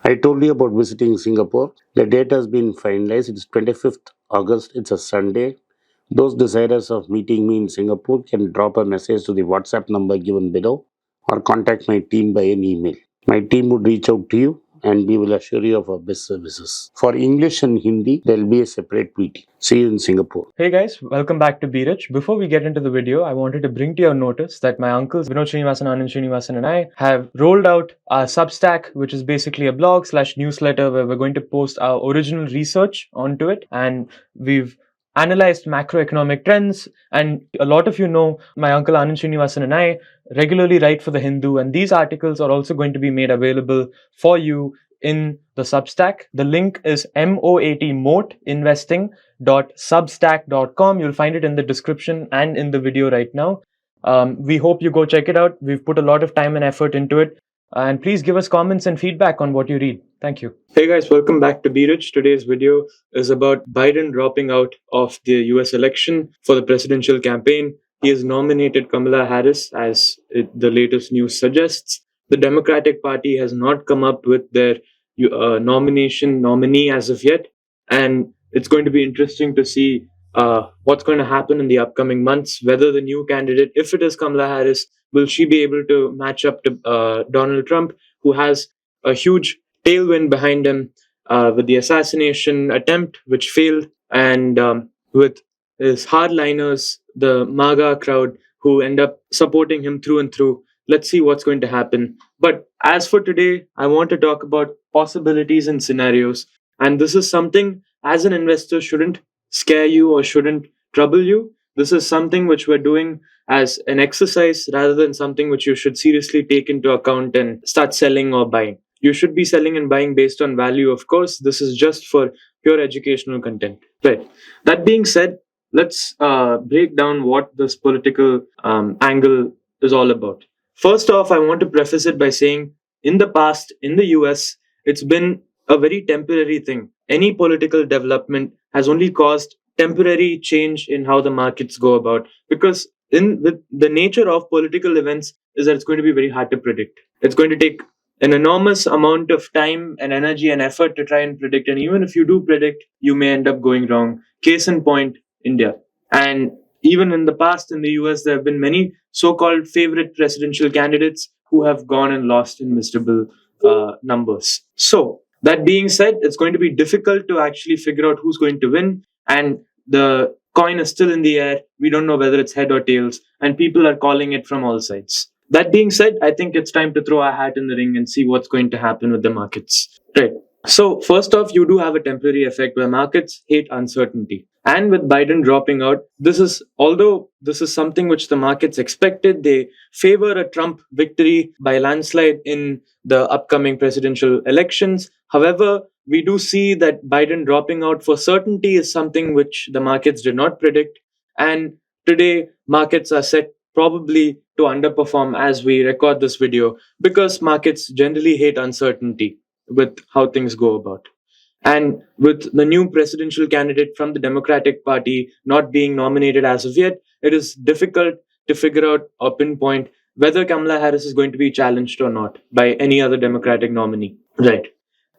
I told you about visiting Singapore. The date has been finalized. It's 25th August. It's a Sunday. Those desirous of meeting me in Singapore can drop a message to the WhatsApp number given below or contact my team by an email. My team would reach out to you and we will assure you of our best services. For English and Hindi, there will be a separate meeting. See you in Singapore. Hey guys, welcome back to Be Rich. Before we get into the video, I wanted to bring to your notice that my uncles Vinod Srinivasan, Anand Srinivasan and I have rolled out our Substack, which is basically a blog slash newsletter where we're going to post our original research onto it. And we've analyzed macroeconomic trends. And a lot of you know my uncle Anand Srinivasan and I regularly write for The Hindu. And these articles are also going to be made available for you in the Substack. The link is moatinvesting.substack.com. You'll find it in the description and in the video right now. We hope you go check it out. We've put a lot of time and effort into it. And please give us comments and feedback on what you read. Thank you. Hey guys, welcome back to Be Rich. Today's video is about Biden dropping out of the US election for the presidential campaign. He has nominated Kamala Harris, as the latest news suggests. The Democratic Party has not come up with their nominee as of yet, and it's going to be interesting to see what's going to happen in the upcoming months. Whether the new candidate, if it is Kamala Harris, will she be able to match up to Donald Trump, who has a huge tailwind behind him with the assassination attempt, which failed, and with his hardliners, the MAGA crowd, who end up supporting him through and through. Let's see what's going to happen. But as for today, I want to talk about possibilities and scenarios. And this is something, as an investor, shouldn't scare you or shouldn't trouble you. This is something which we're doing as an exercise rather than something which you should seriously take into account and start selling or buying. You should be selling and buying based on value, of course. This is just for pure educational content. Right. That being said, let's break down what this political angle is all about. First off, I want to preface it by saying, in the past, in the US, it's been a very temporary thing. Any political development has only caused temporary change in how the markets go about, because with the nature of political events is that it's going to be very hard to predict. It's going to take an enormous amount of time and energy and effort to try and predict. And even if you do predict, you may end up going wrong. Case in point, India. And even in the past in the US, there have been many so-called favorite presidential candidates who have gone and lost in miserable numbers. So, that being said, it's going to be difficult to actually figure out who's going to win. And the coin is still in the air. We don't know whether it's head or tails. And people are calling it from all sides. That being said, I think it's time to throw our hat in the ring and see what's going to happen with the markets. Right. So, first off, you do have a temporary effect where markets hate uncertainty. And with Biden dropping out, although this is something which the markets expected, they favor a Trump victory by landslide in the upcoming presidential elections. However, we do see that Biden dropping out for certainty is something which the markets did not predict. And today, markets are set probably to underperform as we record this video, because markets generally hate uncertainty with how things go about. And with the new presidential candidate from the Democratic Party not being nominated as of yet, it is difficult to figure out or pinpoint whether Kamala Harris is going to be challenged or not by any other Democratic nominee. Right.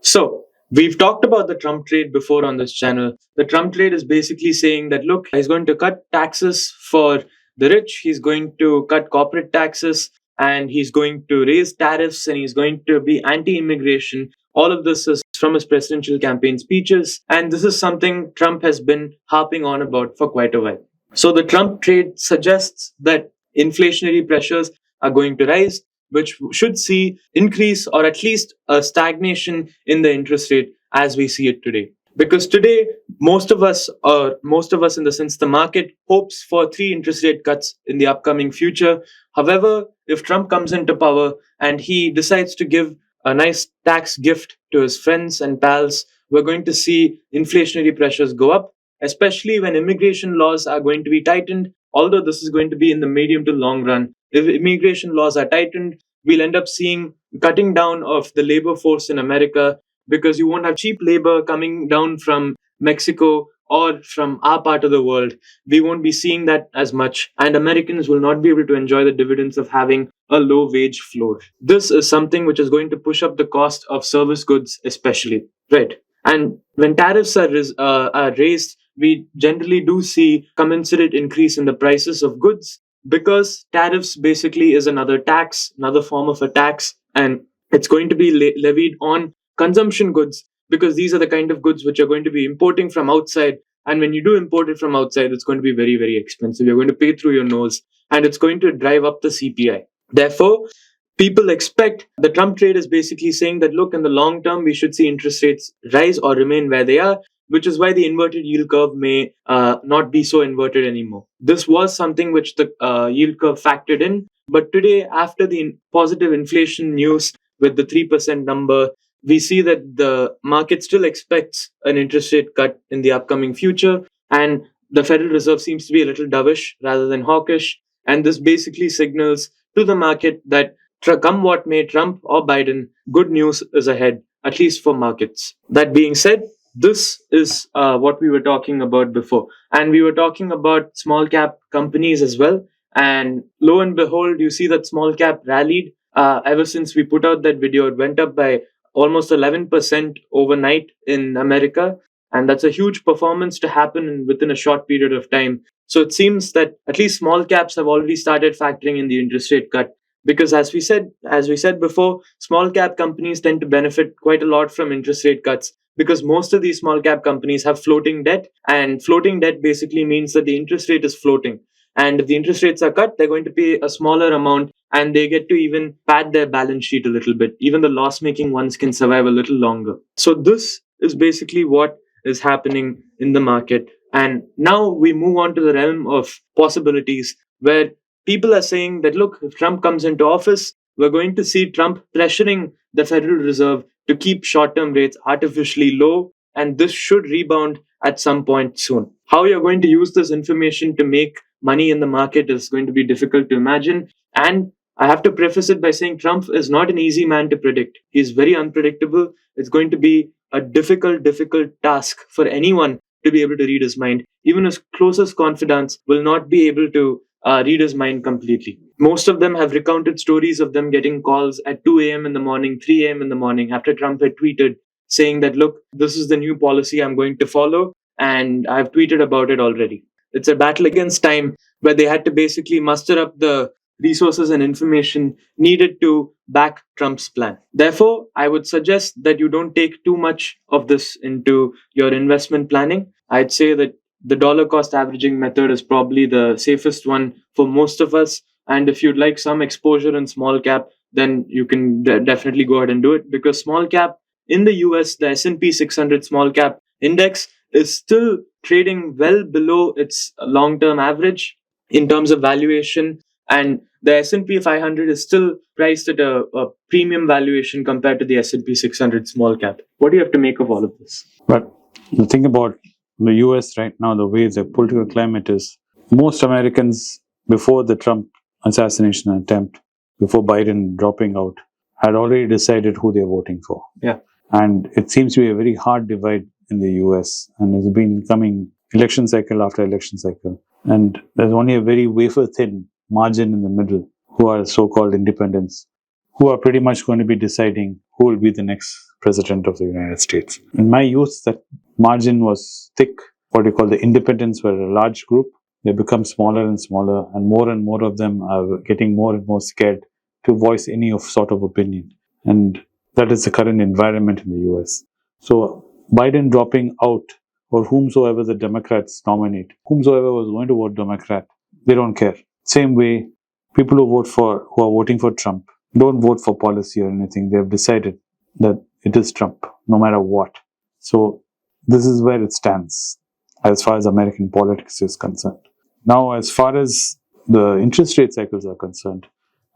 So, we've talked about the Trump trade before on this channel. The Trump trade is basically saying that, look, he's going to cut taxes for the rich, he's going to cut corporate taxes, and he's going to raise tariffs, and he's going to be anti-immigration. All of this is from his presidential campaign speeches, and this is something Trump has been harping on about for quite a while. So the Trump trade suggests that inflationary pressures are going to rise, which should see increase or at least a stagnation in the interest rate as we see it today. Because today, most of us in the sense the market hopes for 3 interest rate cuts in the upcoming future. However, if Trump comes into power and he decides to give a nice tax gift to his friends and pals, we're going to see inflationary pressures go up, especially when immigration laws are going to be tightened, although this is going to be in the medium to long run. If immigration laws are tightened, we'll end up seeing cutting down of the labor force in America, because you won't have cheap labor coming down from Mexico or from our part of the world, we won't be seeing that as much, and Americans will not be able to enjoy the dividends of having a low wage floor. This is something which is going to push up the cost of service goods, especially, right? And when tariffs are raised, we generally do see commensurate increase in the prices of goods, because tariffs basically is another tax, another form of a tax, and it's going to be levied on consumption goods, because these are the kind of goods which are going to be importing from outside. And when you do import it from outside, it's going to be very, very expensive. You're going to pay through your nose, and it's going to drive up the CPI. Therefore, people expect the Trump trade is basically saying that, look, in the long term, we should see interest rates rise or remain where they are, which is why the inverted yield curve may not be so inverted anymore. This was something which the yield curve factored in. But today, after the positive inflation news with the 3% number, we see that the market still expects an interest rate cut in the upcoming future. And the Federal Reserve seems to be a little dovish rather than hawkish. And this basically signals to the market that come what may, Trump or Biden, good news is ahead, at least for markets. That being said, this is what we were talking about before. And we were talking about small cap companies as well. And lo and behold, you see that small cap rallied. Ever since we put out that video, it went up by almost 11% overnight in America. And that's a huge performance to happen within a short period of time. So it seems that at least small caps have already started factoring in the interest rate cut, because as we said before, small cap companies tend to benefit quite a lot from interest rate cuts, because most of these small cap companies have floating debt, and floating debt basically means that the interest rate is floating, and if the interest rates are cut, they're going to pay a smaller amount, and they get to even pad their balance sheet a little bit. Even the loss making ones can survive a little longer. So this is basically what is happening in the market. And now we move on to the realm of possibilities, where people are saying that, look, if Trump comes into office, we're going to see Trump pressuring the Federal Reserve to keep short term rates artificially low, and this should rebound at some point soon. How you're going to use this information to make money in the market is going to be difficult to imagine. And I have to preface it by saying Trump is not an easy man to predict. He's very unpredictable. It's going to be a difficult task for anyone to be able to read his mind. Even his closest confidants will not be able to read his mind completely. Most of them have recounted stories of them getting calls at 2 a.m. in the morning, 3 a.m. in the morning, after Trump had tweeted saying that, look, this is the new policy I'm going to follow, and I've tweeted about it already. It's a battle against time, where they had to basically muster up the resources and information needed to back Trump's plan. Therefore, I would suggest that you don't take too much of this into your investment planning. I'd say that the dollar cost averaging method is probably the safest one for most of us. And if you'd like some exposure in small cap, then you can definitely go ahead and do it, because small cap in the US, the S&P 600 small cap index is still trading well below its long-term average in terms of valuation, and the S&P 500 is still priced at a premium valuation compared to the S&P 600 small cap. What do you have to make of all of this? But the thing about the US right now, the way the political climate is, most Americans before the Trump assassination attempt, before Biden dropping out, had already decided who they're voting for. Yeah. And it seems to be a very hard divide in the US, and it's been coming election cycle after election cycle. And there's only a very wafer thin margin in the middle who are so-called independents, who are pretty much going to be deciding who will be the next president of the United States. In my youth, that margin was thick. What you call the independents were a large group. They become smaller and smaller, and more of them are getting more and more scared to voice any of sort of opinion. And that is the current environment in the US. So Biden dropping out, or whomsoever the Democrats nominate, whomsoever was going to vote Democrat, they don't care. Same way, people who are voting for Trump don't vote for policy or anything. They have decided that it is Trump, no matter what. So this is where it stands as far as American politics is concerned. Now, as far as the interest rate cycles are concerned,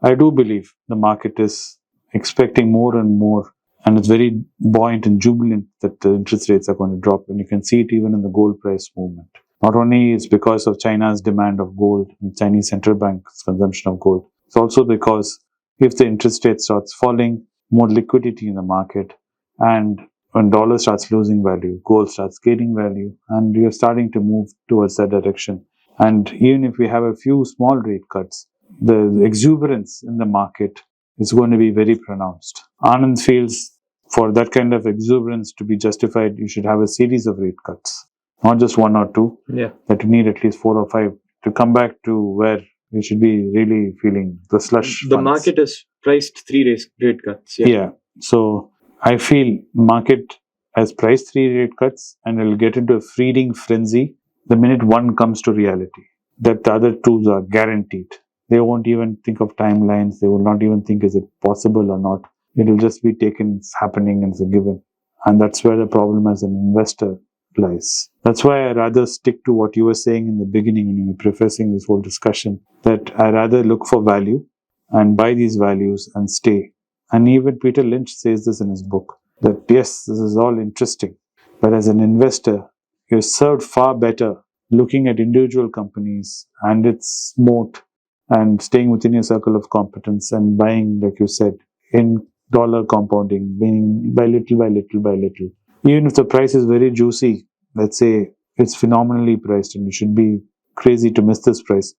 I do believe the market is expecting more and more, and it's very buoyant and jubilant that the interest rates are going to drop. And you can see it even in the gold price movement. Not only is because of China's demand of gold and Chinese central bank's consumption of gold, it's also because if the interest rate starts falling, more liquidity in the market, and when dollar starts losing value, gold starts gaining value, and you're starting to move towards that direction. And even if we have a few small rate cuts, the exuberance in the market is going to be very pronounced. Anand feels for that kind of exuberance to be justified, you should have a series of rate cuts, not just one or two. Yeah. That you need at least 4 or 5 to come back to where you should be really feeling the slush The funds. market has priced 3 rate cuts. Yeah. So I feel market has priced 3 rate cuts and will get into a feeding frenzy the minute one comes to reality. That the other two are guaranteed. They won't even think of timelines. They will not even think is it possible or not. It will just be taken, it's happening and it's a given. And that's where the problem as an investor lies. That's why I rather stick to what you were saying in the beginning when you were prefacing this whole discussion, that I rather look for value and buy these values and stay. And even Peter Lynch says this in his book, that yes, this is all interesting, but as an investor, you're served far better looking at individual companies and its moat and staying within your circle of competence and buying, like you said, in dollar compounding, meaning by little by little by little. Even if the price is very juicy, let's say it's phenomenally priced and you should be crazy to miss this price.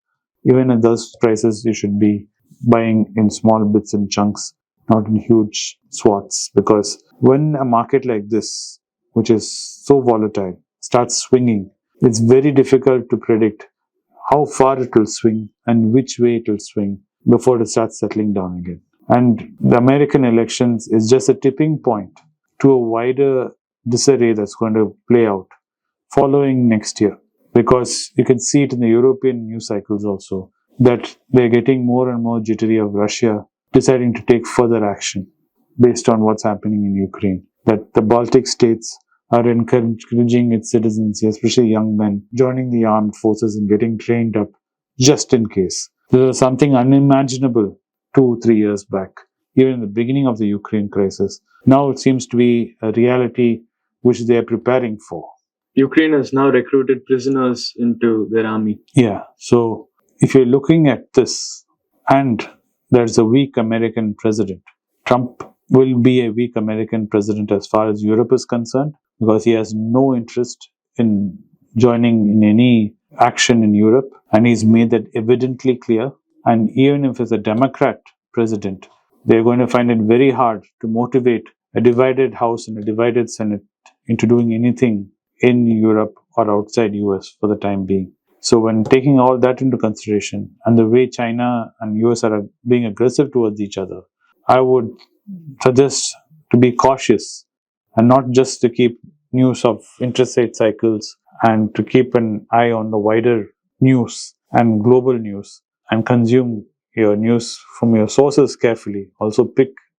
Even at those prices, you should be buying in small bits and chunks, not in huge swaths. Because when a market like this, which is so volatile, starts swinging, it's very difficult to predict how far it will swing and which way it will swing before it starts settling down again. And the American elections is just a tipping point to a wider disarray that's going to play out following next year. Because you can see it in the European news cycles also, that they're getting more and more jittery of Russia deciding to take further action based on what's happening in Ukraine. That the Baltic states are encouraging its citizens, especially young men, joining the armed forces and getting trained up just in case. This was something unimaginable 2-3 years back, even in the beginning of the Ukraine crisis. Now it seems to be a reality which they are preparing for. Ukraine has now recruited prisoners into their army. Yeah, so if you're looking at this and there's a weak American president, Trump will be a weak American president as far as Europe is concerned, because he has no interest in joining in any action in Europe, and he's made that evidently clear. And even if it's a Democrat president, they're going to find it very hard to motivate a divided House and a divided Senate into doing anything in Europe or outside US for the time being. So when taking all that into consideration and the way China and US are being aggressive towards each other, I would suggest to be cautious and not just to keep news of interest rate cycles and to keep an eye on the wider news and global news and consume your news from your sources carefully. Also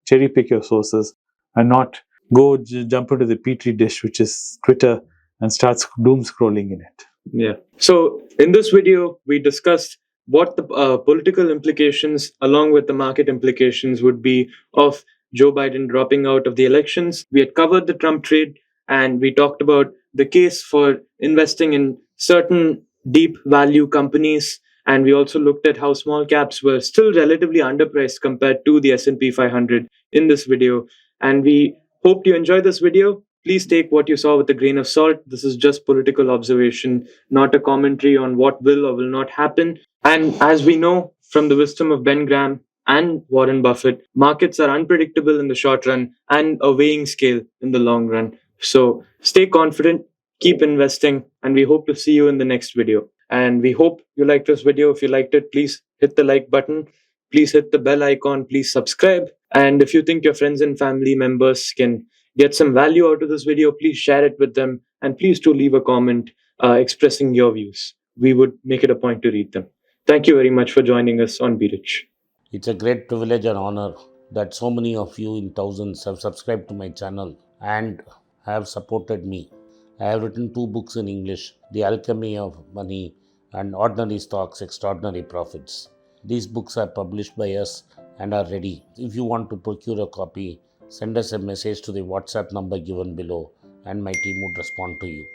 cherry pick your sources and not go jump into the petri dish, which is Twitter, and starts doom scrolling in it. Yeah. So in this video, we discussed what the political implications along with the market implications would be of Joe Biden dropping out of the elections. We had covered the Trump trade and we talked about the case for investing in certain deep value companies. And we also looked at how small caps were still relatively underpriced compared to the S&P 500 in this video. And we hope you enjoyed this video. Please take what you saw with a grain of salt. This is just political observation, not a commentary on what will or will not happen. And as we know from the wisdom of Ben Graham and Warren Buffett, markets are unpredictable in the short run and a weighing scale in the long run. So stay confident, keep investing, and we hope to see you in the next video. And we hope you liked this video. If you liked it, please hit the like button. Please hit the bell icon. Please subscribe. And if you think your friends and family members can get some value out of this video, please share it with them. And please do leave a comment expressing your views. We would make it a point to read them. Thank you very much for joining us on Be Rich. It's a great privilege and honor that so many of you in thousands have subscribed to my channel and have supported me. I have written 2 books in English, The Alchemy of Money and Ordinary Stocks, Extraordinary Profits. These books are published by us and are ready. If you want to procure a copy, send us a message to the WhatsApp number given below and my team would respond to you.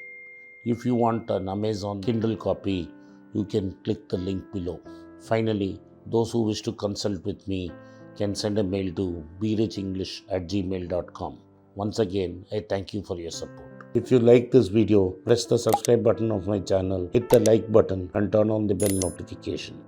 If you want an Amazon Kindle copy, you can click the link below. Finally, those who wish to consult with me can send a mail to berichenglish@gmail.com. Once again, I thank you for your support. If you like this video, press the subscribe button of my channel, hit the like button and turn on the bell notification.